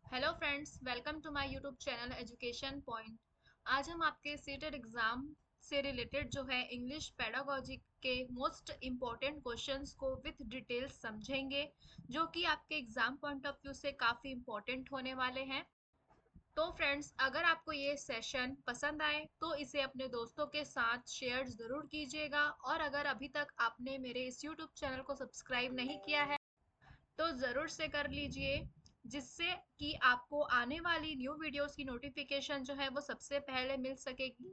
Hello friends, welcome to my YouTube channel education point. आज हम आपके सीटेड एग्जाम से रिलेटेड जो है इंग्लिश पेडागोजी के मोस्ट इम्पॉर्टेंट क्वेश्चंस को विथ डिटेल्स समझेंगे, जो कि आपके एग्जाम पॉइंट ऑफ व्यू से काफ़ी इम्पॉर्टेंट होने वाले हैं। तो फ्रेंड्स, अगर आपको ये सेशन पसंद आए तो इसे अपने दोस्तों के साथ शेयर ज़रूर कीजिएगा, और अगर अभी तक आपने मेरे इस यूट्यूब चैनल को सब्सक्राइब नहीं किया है तो ज़रूर से कर लीजिए, जिससे कि आपको आने वाली न्यू वीडियोस की नोटिफिकेशन जो है वो सबसे पहले मिल सकेगी।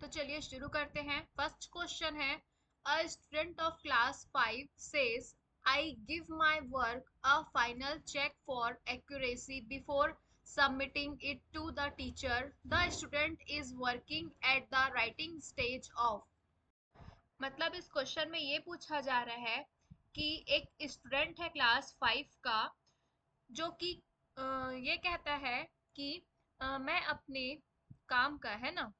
तो चलिए शुरू करते हैं। फर्स्ट क्वेश्चन है, a student of class 5 says I give my work a final check for accuracy before submitting it to the teacher. The student is working at the writing stage of. मतलब इस क्वेश्चन में ये पूछा जा रहा है कि एक स्टूडेंट है क्लास 5 का, जो कि ये कहता है कि मैं अपने काम का है ना,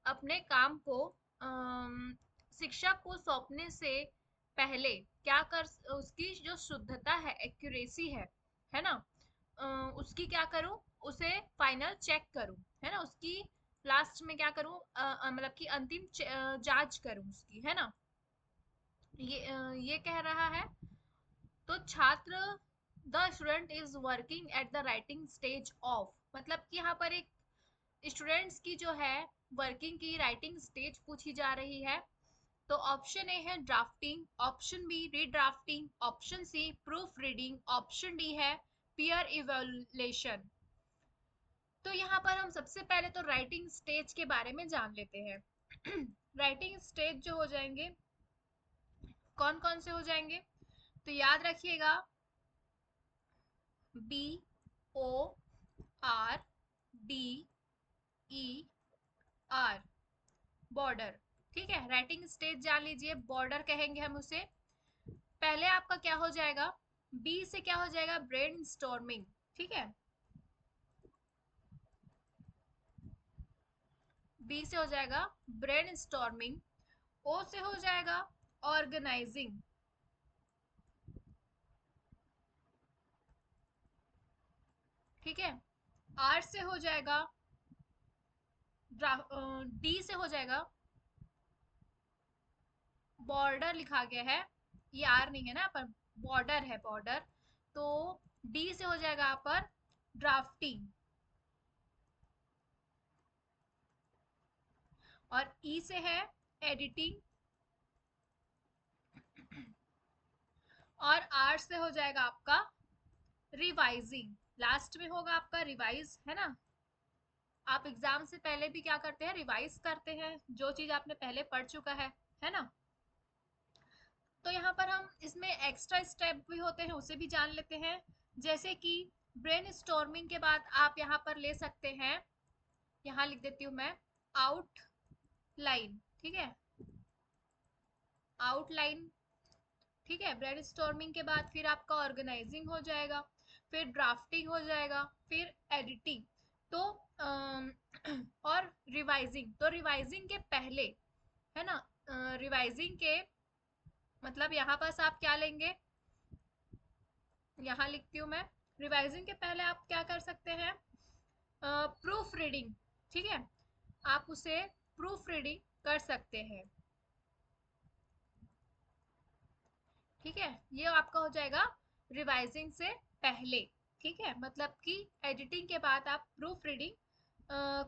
अपने काम को शिक्षक को सौंपने से पहले क्या कर, उसकी जो शुद्धता है, एक्यूरेसी है ना, अ, उसकी क्या करूं, उसे फाइनल चेक करूं, है ना, उसकी लास्ट में क्या करूं, मतलब कि अंतिम जांच करूं उसकी, है ना। ये कह रहा है। तो छात्र, the student is working at the writing stage of, मतलब कि यहाँ पर एक स्टूडेंट्स की जो है वर्किंग की राइटिंग स्टेज पूछी जा रही है। तो ऑप्शन ए है drafting, option B redrafting, option C proof reading, option D है पीयर इवेल्युएशन। तो यहाँ पर हम सबसे पहले तो राइटिंग स्टेज के बारे में जान लेते हैं। राइटिंग स्टेज जो हो जाएंगे, कौन कौन से हो जाएंगे, तो याद रखिएगा, B O R D E R, border. ठीक है, राइटिंग स्टेज जान लीजिए, बॉर्डर कहेंगे हम उसे। पहले आपका क्या हो जाएगा, बी से क्या हो जाएगा, ब्रेन स्टॉर्मिंग। ठीक है, बी से हो जाएगा ब्रेन स्टॉर्मिंग। ओ से हो जाएगा ऑर्गेनाइजिंग। ठीक है, आर से हो जाएगा, डी से हो जाएगा, बॉर्डर लिखा गया है, ये आर नहीं है ना, पर बॉर्डर है, बॉर्डर। तो डी से हो जाएगा यहाँ पर ड्राफ्टिंग, और ई से है एडिटिंग, और आर से हो जाएगा आपका रिवाइजिंग। लास्ट में होगा आपका रिवाइज, है ना। आप एग्जाम से पहले भी क्या करते हैं, रिवाइज करते हैं जो चीज आपने पहले पढ़ चुका है ना। तो यहाँ पर हम इसमें एक्स्ट्रा स्टेप भी होते हैं, उसे भी जान लेते हैं। जैसे कि ब्रेन स्टॉर्मिंग के बाद आप यहाँ पर ले सकते हैं, यहाँ लिख देती हूँ मैं, आउटलाइन। ठीक है, आउटलाइन। ठीक है, ब्रेन स्टॉर्मिंग के बाद फिर आपका ऑर्गेनाइजिंग हो जाएगा, फिर ड्राफ्टिंग हो जाएगा, फिर एडिटिंग। तो अम, और रिवाइजिंग, तो रिवाइजिंग के पहले, है ना, रिवाइजिंग के मतलब यहाँ पास आप क्या लेंगे, यहाँ लिखती हूँ मैं, रिवाइजिंग के पहले आप क्या कर सकते हैं, प्रूफ रीडिंग। ठीक है, आप उसे प्रूफ रीडिंग कर सकते हैं। ठीक है, ये आपका हो जाएगा रिवाइजिंग से पहले। ठीक है, मतलब कि एडिटिंग के बाद आप प्रूफ रीडिंग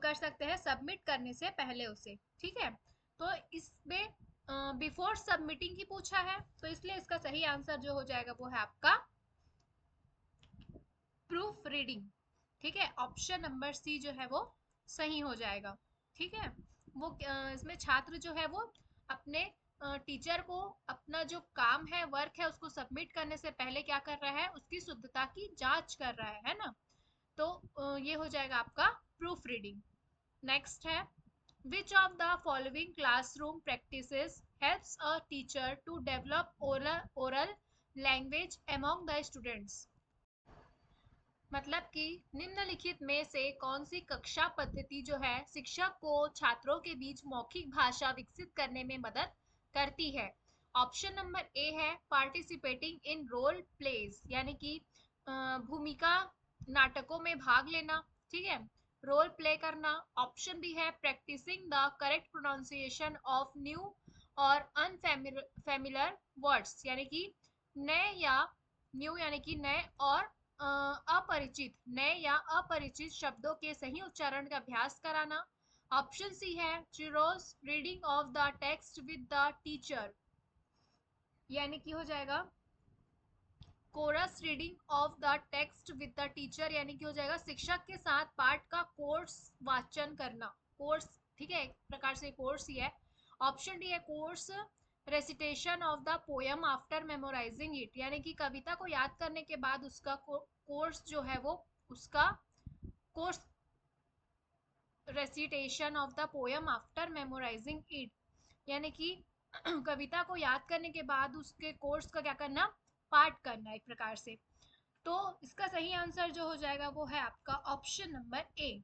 कर सकते हैं सबमिट करने से पहले उसे। ठीक है, तो इसमें बिफोर सबमिटिंग ही पूछा है, तो इसलिए इसका सही आंसर जो हो जाएगा वो है आपका प्रूफ रीडिंग। ठीक है, ऑप्शन नंबर सी जो है वो सही हो जाएगा। ठीक है, वो इसमें छात्र जो है वो अपने टीचर को अपना जो काम है, वर्क है, उसको सबमिट करने से पहले क्या कर रहा है, उसकी शुद्धता की जांच कर रहा है ना। तो ये हो जाएगा आपका प्रूफ रीडिंग। नेक्स्ट है, which of the following classroom practices helps a teacher to develop oral language among the students. मतलब कि निम्नलिखित में से कौन सी कक्षा पद्धति जो है शिक्षक को छात्रों के बीच मौखिक भाषा विकसित करने में मदद करती है। ऑप्शन नंबर ए है पार्टिसिपेटिंग इन रोल प्लेज, यानी कि भूमिका नाटकों में भाग लेना, ठीक है, रोल प्ले करना। ऑप्शन बी है practicing the correct pronunciation of new और अनफेमिलर वर्ड्स, यानी कि नए या न्यू यानी कि नए और अपरिचित, नए या अपरिचित शब्दों के सही उच्चारण का अभ्यास कराना। ऑप्शन सी है chorus reading of the text with the teacher, यानी कि हो जाएगा chorus reading of the text with the teacher, यानी कि हो जाएगा शिक्षक के साथ पाठ का कोर्स वाचन करना, कोर्स, ठीक है, एक प्रकार से कोर्स ही है। ऑप्शन डी है course recitation of the poem after memorizing it, यानी कि कविता को याद करने के बाद उसका कोर्स जो है वो उसका course recitation of the poem after memorizing it, यानी कि कविता को याद करने के बाद उसके कोर्स का क्या करना, पाठ करना एक प्रकार से। तो इसका सही आंसर जो हो जाएगा वो है आपका ऑप्शन नंबर ए।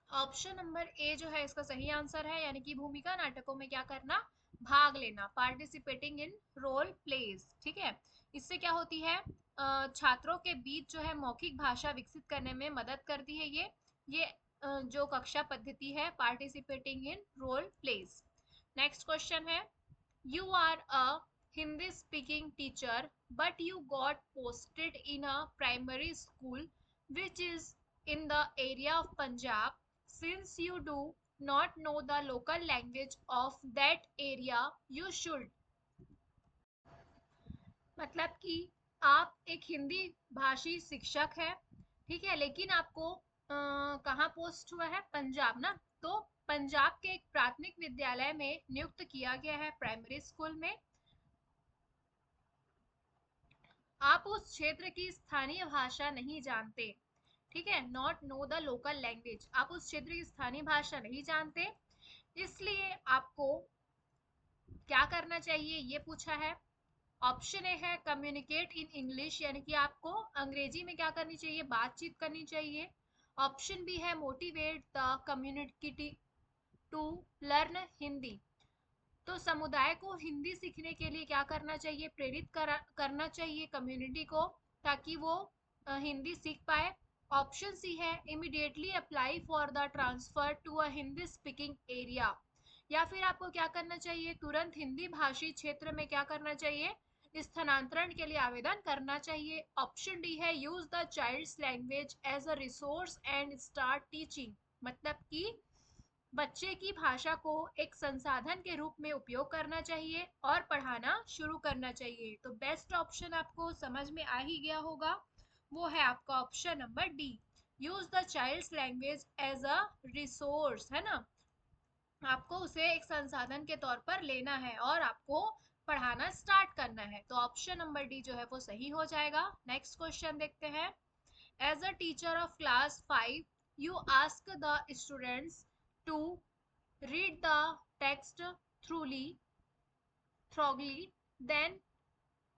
ऑप्शन नंबर ए जो है इसका सही आंसर है, यानी कि भूमिका नाटकों में क्या करना, भाग लेना, पार्टिसिपेटिंग इन रोल प्लेज, ठीक है। इससे क्या होती है, छात्रों के बीच जो है मौखिक भाषा विकसित करने में मदद करती है ये जो कक्षा पद्धति है participating in role plays. Next question है, you are a Hindi speaking teacher but you got posted in a primary school which is in the area of Punjab. Since you do not know the local language of that area, you should, मतलब कि आप एक हिंदी भाषी शिक्षक है, ठीक है, लेकिन आपको कहाँ पोस्ट हुआ है, पंजाब ना, तो पंजाब के एक प्राथमिक विद्यालय में नियुक्त किया गया है, प्राइमरी स्कूल में। आप उस क्षेत्र की स्थानीय भाषा नहीं जानते, ठीक है, not know the local language, आप उस क्षेत्र की स्थानीय भाषा नहीं जानते, इसलिए आपको क्या करना चाहिए ये पूछा है। ऑप्शन ए है कम्युनिकेट इन इंग्लिश, यानी कि आपको अंग्रेजी में क्या करनी चाहिए, बातचीत करनी चाहिए। ऑप्शन बी है motivate the community to learn Hindi, तो समुदाय को हिंदी सीखने के लिए क्या करना चाहिए, प्रेरित करना चाहिए कम्युनिटी को, ताकि वो हिंदी सीख पाए। ऑप्शन सी है immediately apply for the transfer to a Hindi speaking area, या फिर आपको क्या करना चाहिए, तुरंत हिंदी भाषी क्षेत्र में क्या करना चाहिए, स्थानांतरण के लिए आवेदन करना चाहिए। ऑप्शन डी है use the child's language as a resource and start teaching, मतलब कि बच्चे की भाषा को एक संसाधन के रूप में उपयोग करना चाहिए और पढ़ाना शुरू करना चाहिए। तो बेस्ट ऑप्शन आपको समझ में आ ही गया होगा, वो है आपका option number D, use the child's language as a resource, है ना, आपको उसे एक संसाधन के तौर पर लेना है और आपको पढ़ाना स्टार्ट करना है। तो ऑप्शन नंबर डी जो है वो सही हो जाएगा। नेक्स्ट क्वेश्चन देखते हैं, as a teacher of class 5 you ask the students to read the text thoroughly, then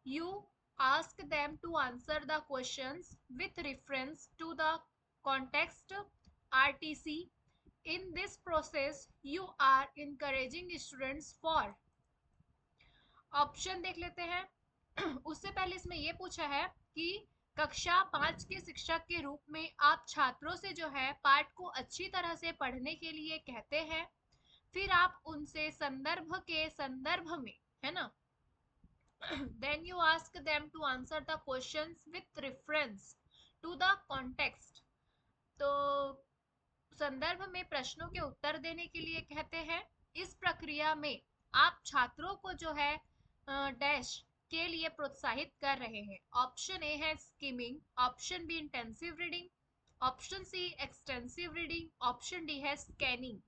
you ask them to answer the questions with reference to the context RTC. In this process, you are encouraging students for, option देख लेते हैं। उससे पहले इसमें यह पूछा है कि कक्षा 5 के शिक्षक के रूप में आप छात्रों से जो है पाठ को अच्छी तरह से पढ़ने के लिए कहते हैं, फिर आप उनसे संदर्भ के संदर्भ में, है ना, then you ask them to answer the questions with reference to the context, तो संदर्भ में प्रश्नों के उत्तर देने के लिए कहते हैं। इस प्रक्रिया में आप छात्रों को जो है डैश के लिए प्रोत्साहित कर रहे हैं। ऑप्शन ए है skimming, option B intensive reading, option C extensive reading, option D है स्कैनिंग।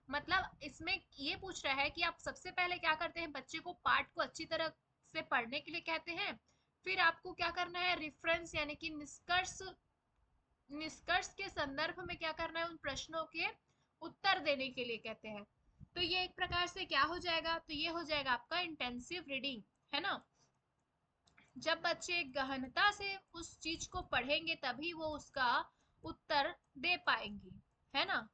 मतलब इसमें ये पूछ रहा है कि आप सबसे पहले क्या करते हैं, बच्चे को पाठ को अच्छी तरह से पढ़ने के लिए कहते हैं, फिर आपको क्या करना है, रेफरेंस यानी कि निष्कर्ष के संदर्भ में क्या करना है, उन प्रश्नों के उत्तर देने के लिए कहते हैं। तो ये एक प्रकार से क्या हो जाएगा, तो ये हो जाएगा आपका इंटेंसिव रीडिंग, है ना। जब बच्चे गहनता से उस चीज को पढ़ेंगे तभी वो उसका उत्तर दे पाएंगे, है ना,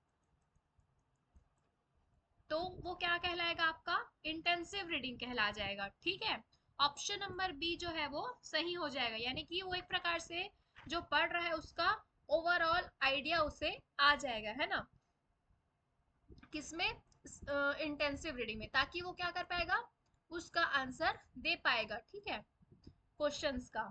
तो वो क्या कहलाएगा, आपका इंटेंसिव रीडिंग कहला जाएगा, ठीक है। ऑप्शन नंबर बी जो है वो सही हो जाएगा, यानी कि वो एक प्रकार से जो पढ़ रहा है उसका ओवरऑल आइडिया उसे आ जाएगा, है ना, किसमें, इंटेंसिव रीडिंग में, ताकि वो क्या कर पाएगा, उसका आंसर दे पाएगा, ठीक है, क्वेश्चंस का।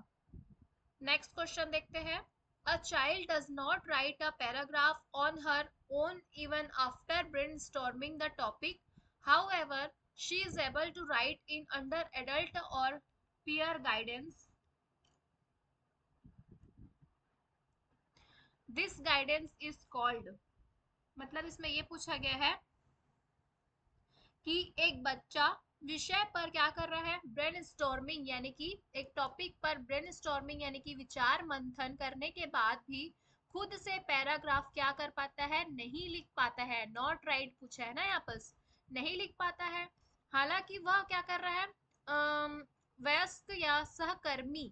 नेक्स्ट क्वेश्चन देखते हैं। A child does not write a paragraph on her own even after brainstorming the topic, however she is able to write in under adult और peer guidance. This guidance is called, मतलब इसमें ये पूछा गया है कि एक बच्चा विषय पर क्या कर रहा है, ब्रेन स्टॉर्मिंग, यानी कि एक टॉपिक पर ब्रेन स्टॉर्मिंग यानी कि विचार मंथन करने के बाद भी खुद से पैराग्राफ क्या कर पाता है, नहीं लिख पाता है। नॉट राइट पूछा है ना यहाँ पर, नहीं लिख पाता है। हालांकि वह क्या कर रहा है, वयस्क या सहकर्मी,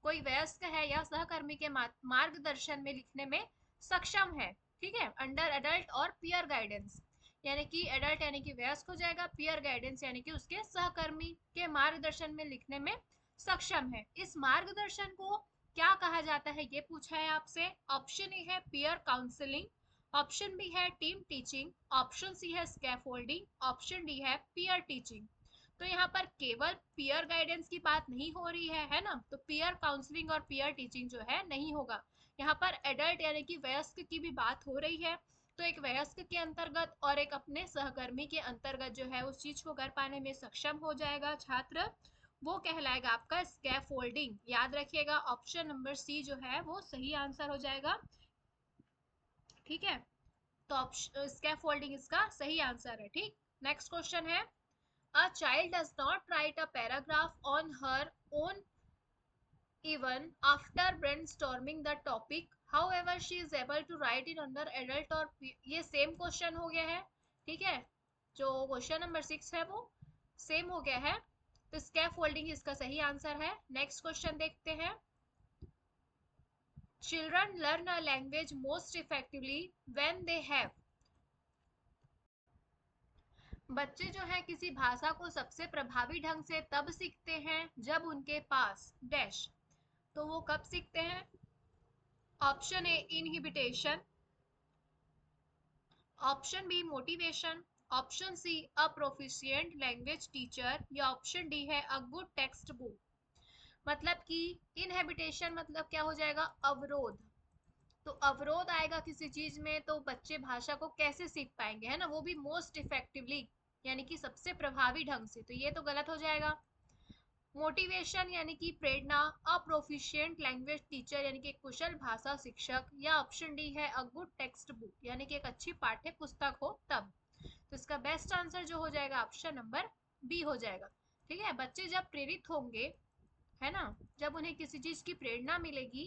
कोई वयस्क है या सहकर्मी के मार्गदर्शन में लिखने में सक्षम है, ठीक है, अंडर एडल्ट और पीयर गाइडेंस, यानी कि एडल्ट यानी कि वयस्क हो जाएगा, पीयर गाइडेंस यानी कि उसके सहकर्मी के मार्गदर्शन में लिखने में सक्षम है। इस मार्गदर्शन को क्या कहा जाता है ये पूछा है आपसे। ऑप्शन ए है पीयर काउंसलिंग, ऑप्शन बी है टीम टीचिंग, ऑप्शन सी है स्कैफोल्डिंग, ऑप्शन डी है पीयर टीचिंग। तो यहाँ पर केवल पीयर गाइडेंस की बात नहीं हो रही है ना, तो पीयर काउंसलिंग और पीयर टीचिंग जो है नहीं होगा। यहाँ पर एडल्ट यानी कि वयस्क की भी बात हो रही है, तो एक वयस्क के अंतर्गत और एक अपने सहकर्मी के अंतर्गत जो है उस चीज को कर पाने में सक्षम हो जाएगा छात्र, वो कहलाएगा आपका स्कैफोल्डिंग। याद रखिएगा ऑप्शन नंबर सी जो है वो सही आंसर हो जाएगा, ठीक है, तो ऑप्शन स्कैफोल्डिंग इसका सही आंसर है, ठीक। नेक्स्ट क्वेश्चन है, अ child does not write a paragraph on her own even after brainstorming the topic, however she is able to write it under adult और ये सेम क्वेश्चन हो गया है, ठीक है, जो क्वेश्चन नंबर 6 है वो सेम हो गया है, तो स्कैफोल्डिंग इसका सही आंसर है। नेक्स्ट क्वेश्चन देखते हैं। Children learn a language most effectively when they have, बच्चे जो है किसी भाषा को सबसे प्रभावी ढंग से तब सीखते हैं जब उनके पास डैश, तो वो कब सीखते हैं। Option A inhibition, option B motivation, option C a proficient language teacher, या ऑप्शन डी है अ गुड टेक्स्ट बुक। मतलब कि इनहेबिटेशन मतलब क्या हो जाएगा, अवरोध, तो अवरोध आएगा किसी चीज में तो बच्चे भाषा को कैसे सीख पाएंगे, है ना, वो भी मोस्ट इफेक्टिवली यानी कि सबसे प्रभावी ढंग से, तो ये तो गलत हो जाएगा। मोटिवेशन यानी कि प्रेरणा, अप्रोफिशिएंट लैंग्वेज टीचर यानी कि एक कुशल भाषा शिक्षक, या ऑप्शन डी है अ गुड टेक्स्ट बुक यानी कि एक अच्छी पाठ्य पुस्तक हो तब। तो इसका बेस्ट आंसर जो हो जाएगा ऑप्शन नंबर बी हो जाएगा, ठीक है। बच्चे जब प्रेरित होंगे, है ना, जब उन्हें किसी चीज की प्रेरणा मिलेगी,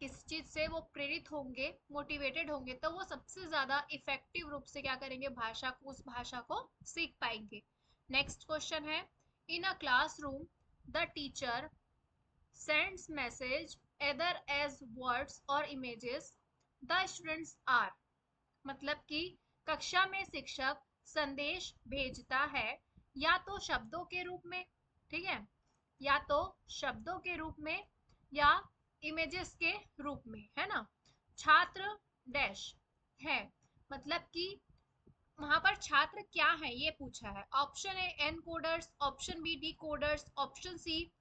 किस चीज से वो प्रेरित होंगे, मोटिवेटेड होंगे, तो वो सबसे ज्यादा इफेक्टिव रूप से क्या करेंगे, भाषा को, उस भाषा को सीख पाएंगे। नेक्स्ट क्वेश्चन है, in a classroom the teacher sends message either as words or images, the students are, मतलब कि कक्षा में शिक्षक संदेश भेजता है या तो शब्दों के रूप में, ठीक है, या तो शब्दों के रूप में या इमेजेस के रूप में, है ना, छात्र डैश है, मतलब कि वहां पर छात्र क्या है ये पूछा है। Option A encoders, option B decoders, option C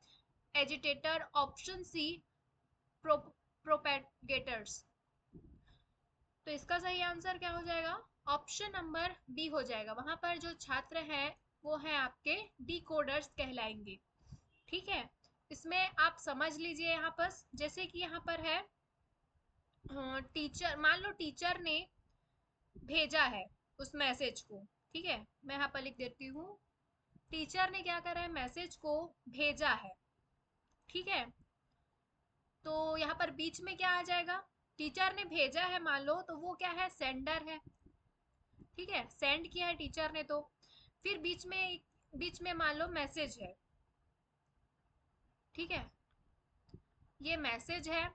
agitator, option C propagators. तो इसका सही आंसर क्या हो जाएगा, ऑप्शन नंबर बी हो जाएगा। वहां पर जो छात्र हैं वो है आपके डिकोडर्स कहलाएंगे, ठीक है। इसमें आप समझ लीजिए यहाँ पर, जैसे कि यहाँ पर है टीचर, मान लो टीचर ने भेजा है उस मैसेज को, ठीक है, मैं यहाँ पर लिख देती हूँ, टीचर ने क्या करा है, मैसेज को भेजा है, ठीक है, तो यहाँ पर बीच में क्या आ जाएगा, टीचर ने भेजा है मान लो, तो वो क्या है, सेंडर है, ठीक है, सेंड किया है टीचर ने, तो फिर बीच में मान लो मैसेज है, ठीक है, ये मैसेज है,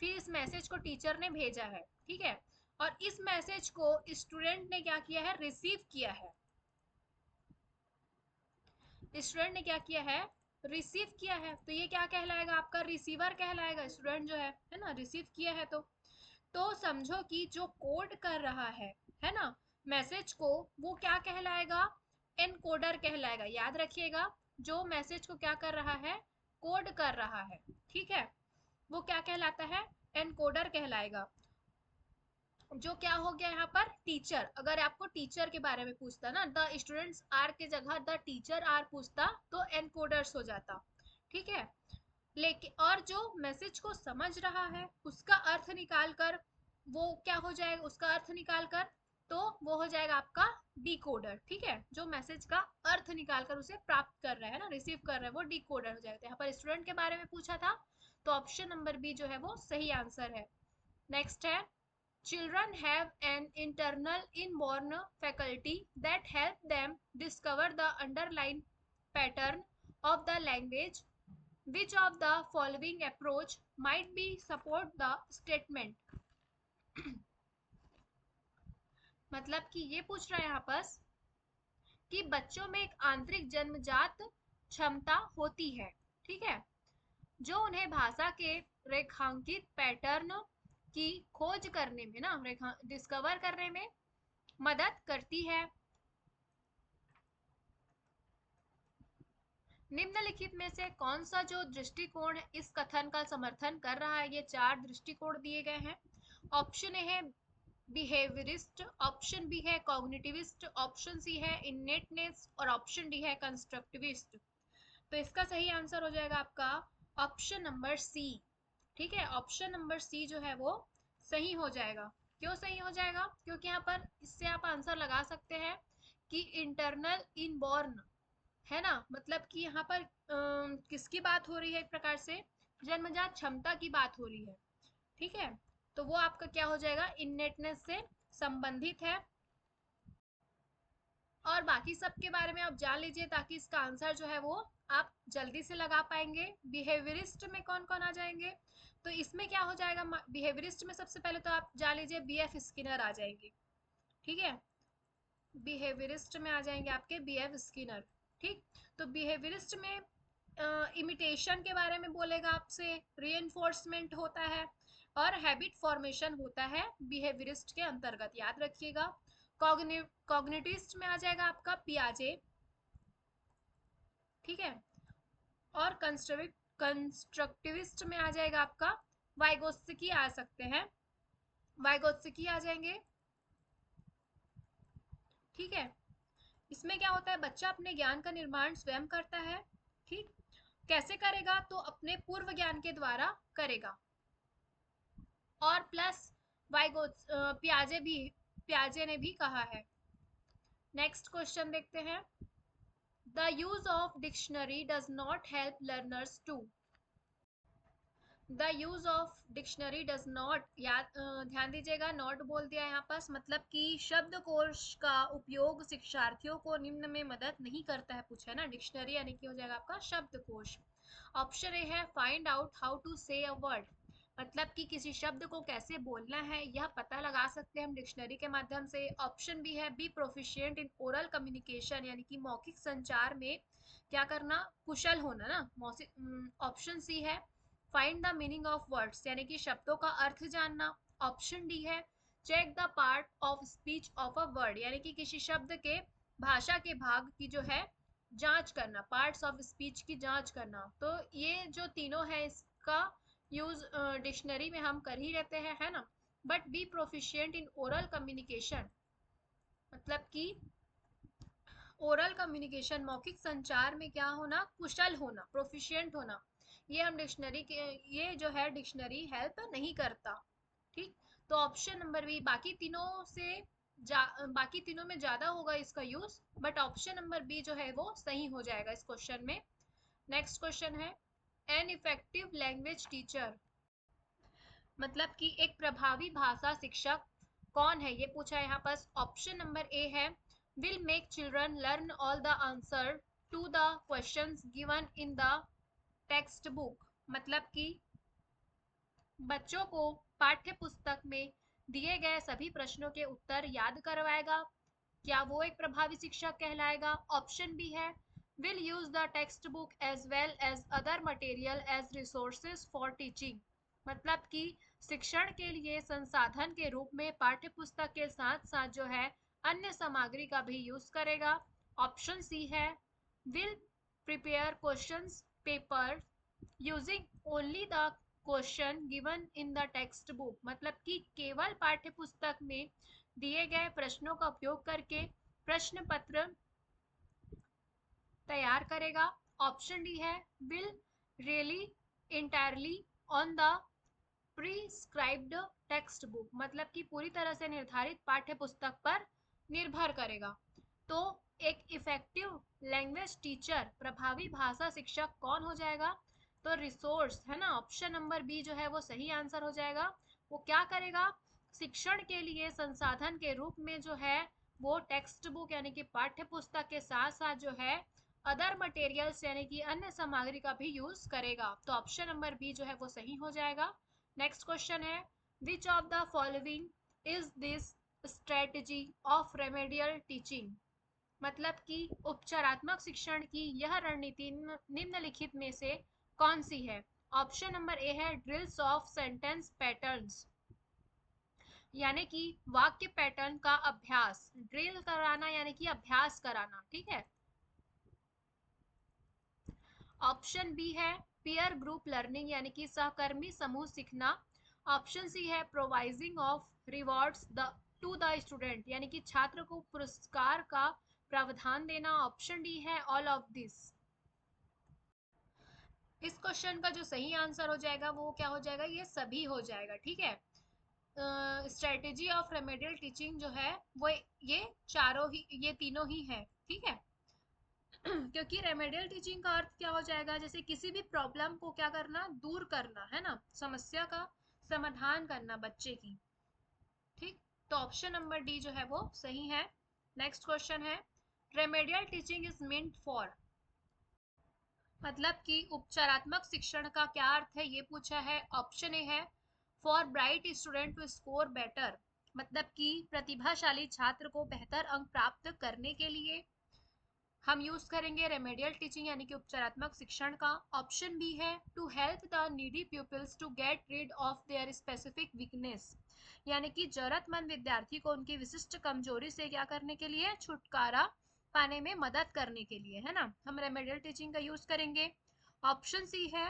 फिर इस मैसेज को टीचर ने भेजा है, ठीक है, और इस मैसेज को स्टूडेंट ने क्या किया है, रिसीव किया है। स्टूडेंट ने क्या किया है, रिसीव किया है, तो ये क्या कहलाएगा, आपका रिसीवर कहलाएगा। स्टूडेंट जो है ना, रिसीव किया है। तो समझो कि जो कोड कर रहा है ना, मैसेज को, वो क्या कहलाएगा, एनकोडर कहलाएगा। याद रखिएगा, जो मैसेज को क्या कर रहा है, कोड कर रहा है, ठीक है, वो क्या कहलाता है, एनकोडर कहलाएगा। जो क्या हो गया यहाँ पर, टीचर। अगर आपको टीचर के बारे में पूछता ना, द स्टूडेंट्स आर के जगह द टीचर आर पूछता, तो एनकोडर्स हो जाता, ठीक है। लेकिन और जो मैसेज को समझ रहा है, उसका अर्थ निकाल कर, वो क्या हो जाएगा, उसका अर्थ निकाल कर, तो वो हो जाएगा आपका डिकोडर, ठीक है। जो मैसेज का अर्थ निकाल कर उसे प्राप्त कर रहा है ना, रिसीव कर रहा है, वो डिकोडर हो जाएगा। यहाँ पर स्टूडेंट के बारे में पूछा था, तो ऑप्शन नंबर बी जो है वो सही आंसर है। नेक्स्ट है, children have an internal inborn faculty that help them discover the underlying pattern of the language. Which of the following approach might be support the statement? मतलब कि ये पूछ रहा है यहाँ पर कि बच्चों में एक आंतरिक जन्मजात क्षमता होती है, ठीक है, जो उन्हें भाषा के रेखांकित पैटर्न की खोज करने में ना, रेखा डिस्कवर करने में मदद करती है। निम्नलिखित में से कौन सा जो दृष्टिकोण इस कथन का समर्थन कर रहा है, ये चार दृष्टिकोण दिए गए हैं। ऑप्शन ए है बिहेवियरिस्ट, ऑप्शन बी है कॉग्निटिविस्ट, ऑप्शन सी है इनेटनेस और ऑप्शन डी है कंस्ट्रक्टिविस्ट। तो इसका सही आंसर हो जाएगा आपका ऑप्शन नंबर सी, ठीक है। ऑप्शन नंबर सी जो है वो सही हो जाएगा। क्यों सही हो जाएगा, क्योंकि यहाँ पर इससे आप आंसर लगा सकते हैं कि इंटरनल इनबॉर्न है ना, मतलब कि यहाँ पर किसकी बात हो रही है, एक प्रकार से जन्मजात क्षमता की बात हो रही है, ठीक है। तो वो आपका क्या हो जाएगा, इननेटनेस से संबंधित है। और बाकी सब के बारे में आप जान लीजिए, ताकि इसका आंसर जो है वो आप जल्दी से लगा पाएंगे। बिहेवियरिस्ट में कौन कौन आ जाएंगे, तो इसमें क्या हो जाएगा, बिहेवियरिस्ट में सबसे पहले तो आप जान लीजिए बीएफ स्किनर आ जाएंगे, ठीक है। बिहेवियरिस्ट में आ जाएंगे आपके बीएफ स्किनर, ठीक। तो बिहेवियरिस्ट में इमिटेशन के बारे में बोलेगा आपसे, रीइंफोर्समेंट होता है और हैबिट फॉर्मेशन होता है बिहेवियरिस्ट के अंतर्गत, याद रखिएगा। कॉग्निटिस्ट में आ जाएगा आपका पियाजे, ठीक है। और कंस्ट्रक्टिविस्ट में आ जाएगा आपका वाइगोत्स्की आ सकते हैं, वाइगोत्स्की आ जाएंगे, ठीक है। इसमें क्या होता है, बच्चा अपने ज्ञान का निर्माण स्वयं करता है, ठीक। कैसे करेगा, तो अपने पूर्व ज्ञान के द्वारा करेगा। और प्लस वाइगोत्स प्याजे ने भी कहा है। नेक्स्ट क्वेश्चन देखते हैं, the use of dictionary does not help learners to. The use of dictionary does not, याद ध्यान दीजिएगा, नॉट बोल दिया यहाँ पास, मतलब कि शब्दकोश का उपयोग शिक्षार्थियों को निम्न में मदद नहीं करता है, पूछा है ना। डिक्शनरी यानी कि हो जाएगा आपका शब्दकोश। ऑप्शन ए है फाइंड आउट हाउ टू से अ वर्ड, मतलब कि किसी शब्द को कैसे बोलना है यह पता लगा सकते हैं हम डिक्शनरी के माध्यम से। ऑप्शन बी है be proficient in oral communication, यानी कि मौखिक संचार में क्या करना, कुशल होना ना। ऑप्शन सी है find the meaning of words, यानी कि शब्दों का अर्थ जानना। ऑप्शन डी है check the part of speech of a word, यानी कि किसी शब्द के भाषा के भाग की जो है जांच करना, पार्ट्स ऑफ स्पीच की जांच करना। तो ये जो तीनों है इसका यूज डिक्शनरी में हम कर ही रहते हैं, है ना। But be proficient in oral communication, मतलब कि ओरल कम्युनिकेशन मौखिक संचार में क्या होना, कुशल होना, प्रोफिशिएंट होना, ये हम डिक्शनरी के, ये जो है डिक्शनरी हेल्प नहीं करता, ठीक। तो ऑप्शन नंबर बी, बाकी तीनों से बाकी तीनों में ज्यादा होगा इसका use, but option number B जो है वो सही हो जाएगा इस क्वेश्चन में। नेक्स्ट क्वेश्चन है, एन इफेक्टिव लैंग्वेज टीचर, मतलब कि एक प्रभावी भाषा शिक्षक कौन है, ये पूछा है यहाँ पर। ऑप्शन नंबर ए है will make children learn all the answer to the questions given in the text book, मतलब कि बच्चों को पाठ्य पुस्तक में दिए गए सभी प्रश्नों के उत्तर याद करवाएगा, क्या वो एक प्रभावी शिक्षक कहलाएगा। ऑप्शन बी है will use the textbook as well as other material as resources for teaching। मतलब कि शिक्षण के लिए संसाधन के रूप में पाठ्य पुस्तक के साथ साथ जो है अन्य सामग्री का भी यूज करेगा। ऑप्शन सी है will prepare questions paper using only the question given in the text book. मतलब कि केवल पाठ्य पुस्तक में दिए गए प्रश्नों का उपयोग करके प्रश्न पत्र तैयार करेगा। ऑप्शन डी है will really entirely on the prescribed text book. मतलब कि पूरी तरह से निर्धारित पाठ्य पुस्तक पर निर्भर करेगा। तो एक इफेक्टिव लैंग्वेज टीचर, प्रभावी भाषा शिक्षक कौन हो जाएगा? तो रिसोर्स है ना, ऑप्शन नंबर बी जो है वो सही आंसर हो जाएगा। वो क्या करेगा? शिक्षण के लिए संसाधन के रूप में जो है वो टेक्स्ट बुक यानी कि पाठ्य पुस्तक के साथ साथ जो है अदर मटेरियल्स यानी कि अन्य सामग्री का भी यूज करेगा। तो ऑप्शन नंबर बी जो है वो सही हो जाएगा। नेक्स्ट क्वेश्चन है which of the following is this strategy of remedial teaching. मतलब कि उपचारात्मक शिक्षण की यह रणनीति निम्नलिखित में से कौन सी है? ऑप्शन नंबर ए है ड्रिल्स ऑफ सेंटेंस पैटर्न्स, यानी कि वाक्य पैटर्न का अभ्यास। ड्रिल कराना यानी कि अभ्यास कराना, ठीक है। ऑप्शन बी है पीयर ग्रुप लर्निंग यानी कि सहकर्मी समूह सीखना। ऑप्शन सी है providing of rewards the to the student यानी कि छात्र को पुरस्कार का प्रावधान देना। ऑप्शन डी है ऑल ऑफ दिस। इस क्वेश्चन का जो सही आंसर हो जाएगा वो क्या हो जाएगा? ये सभी हो जाएगा, ठीक है। स्ट्रेटेजी ऑफ रेमेडियल टीचिंग जो है वो ये चारों ही, ये तीनों ही है, ठीक है। क्योंकि रेमेडियल टीचिंग का अर्थ क्या हो जाएगा? जैसे किसी भी प्रॉब्लम को क्या करना, दूर करना, है ना, समस्या का समाधान करना बच्चे की, ठीक। तो ऑप्शन नंबर डी जो है वो सही है। नेक्स्ट क्वेश्चन है remedial teaching is meant for. मतलब कि उपचारात्मक शिक्षण का क्या अर्थ है ये पूछा है। ऑप्शन ए है for bright student to score better. मतलब कि प्रतिभाशाली छात्र को बेहतर अंक प्राप्त करने के लिए हम यूज करेंगे रेमेडियल टीचिंग यानी कि उपचारात्मक शिक्षण का। ऑप्शन बी है to help the needy peoples to get rid of their specific weakness. यानी कि जरूरतमंद विद्यार्थी को उनकी विशिष्ट कमजोरी से क्या करने के लिए, छुटकारा पाने में मदद करने के लिए, है ना, हम रेमेडियल टीचिंग का यूज करेंगे। ऑप्शन सी है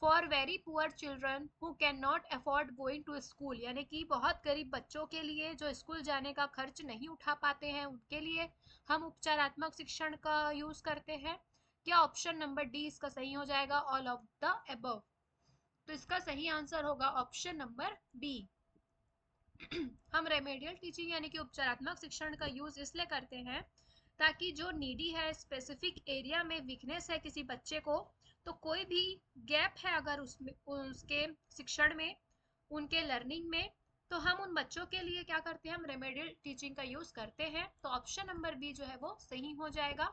for very poor children who can not afford going to school. यानी कि बहुत गरीब बच्चों के लिए जो स्कूल जाने का खर्च नहीं उठा पाते हैं उनके लिए हम उपचारात्मक शिक्षण का यूज करते हैं। क्या ऑप्शन नंबर डी इसका सही हो जाएगा, ऑल ऑफ द अबव? तो इसका सही आंसर होगा ऑप्शन नंबर बी। हम रेमेडियल टीचिंग यानी कि उपचारात्मक शिक्षण का यूज इसलिए करते हैं ताकि जो नीडी है, स्पेसिफिक एरिया में वीकनेस है किसी बच्चे को, तो कोई भी गैप है अगर उसमें, उसके शिक्षण में, उनके लर्निंग में, तो हम उन बच्चों के लिए क्या करते हैं, हम रेमेडियल टीचिंग का यूज करते हैं। तो ऑप्शन नंबर बी जो है वो सही हो जाएगा।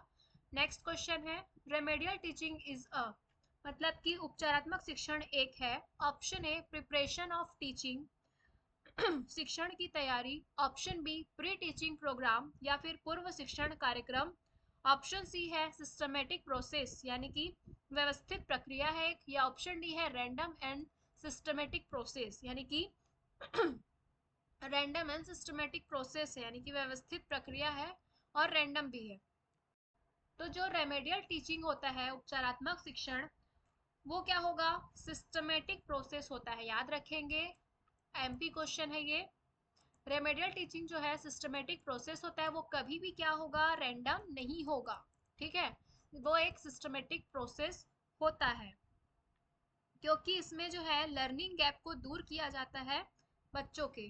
नेक्स्ट क्वेश्चन है रेमेडियल टीचिंग इज अ। मतलब कि उपचारात्मक शिक्षण एक है। Option A preparation of teaching शिक्षण की तैयारी। Option B pre teaching program या फिर पूर्व शिक्षण कार्यक्रम। ऑप्शन सी है सिस्टमेटिक प्रोसेस यानी कि व्यवस्थित प्रक्रिया है एक, या ऑप्शन डी है रैंडम एंड सिस्टमेटिक प्रोसेस यानी कि रैंडम एंड सिस्टमेटिक प्रोसेस है यानी कि व्यवस्थित प्रक्रिया है और रैंडम भी है। तो जो रेमेडियल टीचिंग होता है, उपचारात्मक शिक्षण, वो क्या होगा, सिस्टमेटिक प्रोसेस होता है। याद रखेंगे, एमपी क्वेश्चन है ये। रेमेडियल टीचिंग जो है सिस्टमेटिक प्रोसेस होता है, वो कभी भी क्या होगा, रैंडम नहीं होगा, ठीक है। वो एक सिस्टमेटिक प्रोसेस होता है क्योंकि इसमें जो है लर्निंग गैप को दूर किया जाता है बच्चों के।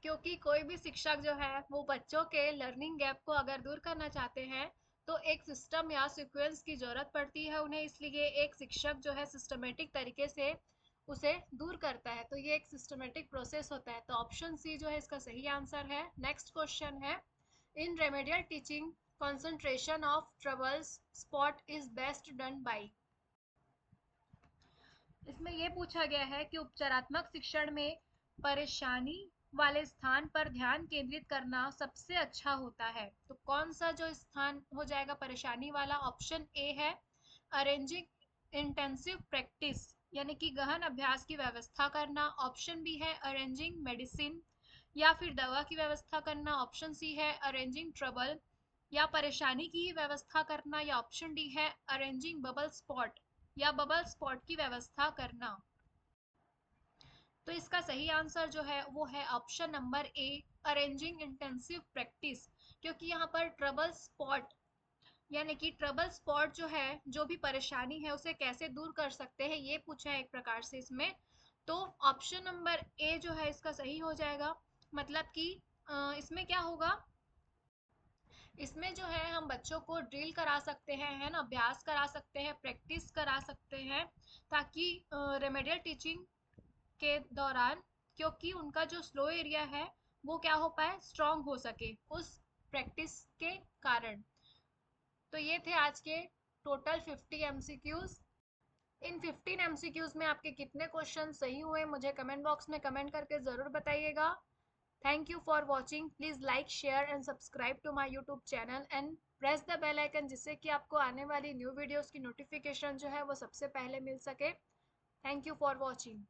क्योंकि कोई भी शिक्षक जो है वो बच्चों के लर्निंग गैप को अगर दूर करना चाहते हैं तो एक सिस्टम या सीक्वेंस की जरूरत पड़ती है उन्हें, इसलिए एक शिक्षक जो है सिस्टमेटिक तरीके से उसे दूर करता है। तो ये एक सिस्टमेटिक प्रोसेस होता है। तो ऑप्शन सी जो है इसका सही आंसर है। नेक्स्ट क्वेश्चन है in remedial teaching concentration of troubles spot is best done by. इसमें यह पूछा गया है कि उपचारात्मक शिक्षण में परेशानी वाले स्थान पर ध्यान केंद्रित करना सबसे अच्छा होता है। तो कौन सा जो स्थान हो जाएगा परेशानी वाला? ऑप्शन ए है अरेंजिंग इंटेंसिव प्रैक्टिस, यानी कि गहन अभ्यास की व्यवस्था करना। ऑप्शन बी है अरेंजिंग मेडिसिन या फिर दवा की व्यवस्था करना। ऑप्शन सी है अरेंजिंग ट्रबल या परेशानी की व्यवस्था करना, या ऑप्शन डी है अरेंजिंग बबल स्पॉट या बबल स्पॉट की व्यवस्था करना। तो इसका सही आंसर जो है वो है ऑप्शन नंबर ए अरेंजिंग इंटेंसिव प्रैक्टिस, क्योंकि यहाँ पर ट्रबल स्पॉट यानी कि ट्रबल स्पॉट जो है, जो भी परेशानी है उसे कैसे दूर कर सकते हैं, ये पूछा है एक प्रकार से इसमें। तो ऑप्शन नंबर ए जो है इसका सही हो जाएगा। मतलब कि इसमें क्या होगा, इसमें जो है हम बच्चों को ड्रिल करा सकते हैं, है ना, अभ्यास करा सकते हैं, प्रैक्टिस करा सकते हैं, ताकि रेमेडियल टीचिंग के दौरान, क्योंकि उनका जो स्लो एरिया है वो क्या हो पाए, स्ट्रांग हो सके उस प्रैक्टिस के कारण। तो ये थे आज के टोटल 50 एमसीक्यूज। इन 15 एमसीक्यूज में आपके कितने क्वेश्चन सही हुए मुझे कमेंट बॉक्स में कमेंट करके ज़रूर बताइएगा। Thank you for watching. Please like share and subscribe to my YouTube channel and press the bell icon, जिससे कि आपको आने वाली न्यू वीडियोज़ की नोटिफिकेशन जो है वो सबसे पहले मिल सके। Thank you for watching.